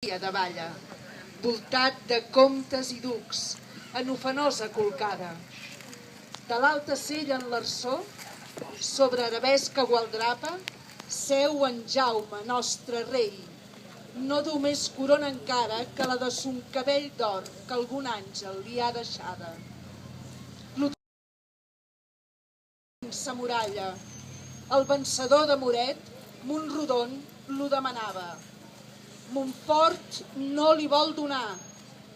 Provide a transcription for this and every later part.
dia de balla, voltat de comtes i ducs, en ofenosa colcada. De l'alta sella en l'arçó, sobre arabesca gualdrapa, seu en Jaume, nostre rei. No du més corona encara que la de son cabell d'or que algun àngel li ha deixada. S'amuralla. El vencedor de Moret, Montrodon, lo demanava. Montfort no li vol donar,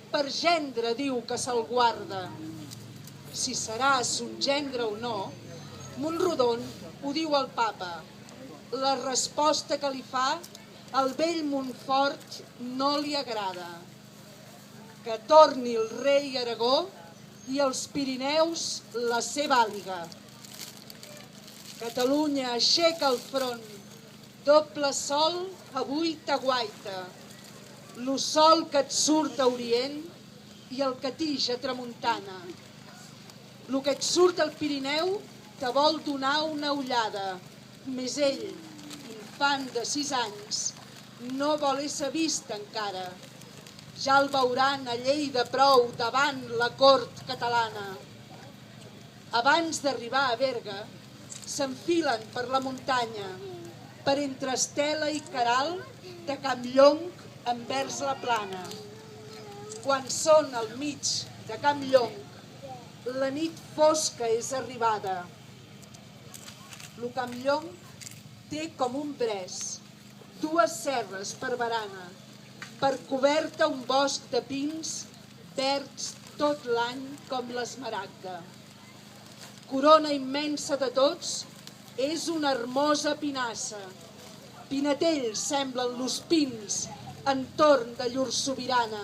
per gendre diu que se'l guarda. Si serà son gendre o no, Montrodon ho diu al papa. La resposta que li fa al vell Montfort no li agrada. Que torni el rei Aragó i els Pirineus la seva àliga. Catalunya aixeca el front, doble sol avui t'aguaita, lo sol que et surt a Orient i el que tix a tramuntana. Lo que et surt al Pirineu te vol donar una ullada, més ell, infant de 6 anys, no vol ésser vist encara. Ja el veuran a Lleida prou davant la cort catalana. Abans d'arribar a Berga, s'enfilen per la muntanya, per entre Estela i Caral, de Campllong envers la plana. Quan són al mig de Campllong, la nit fosca és arribada. Lo Campllong té com un bres, 2 serres per barana, per coberta un bosc de pins verds tot l'any com l'esmaragda. Corona immensa de tots és una hermosa pinassa. Pinatells semblen los pins entorn de llur sobirana,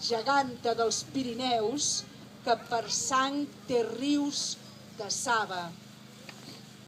geganta dels Pirineus que per sang té rius de saba.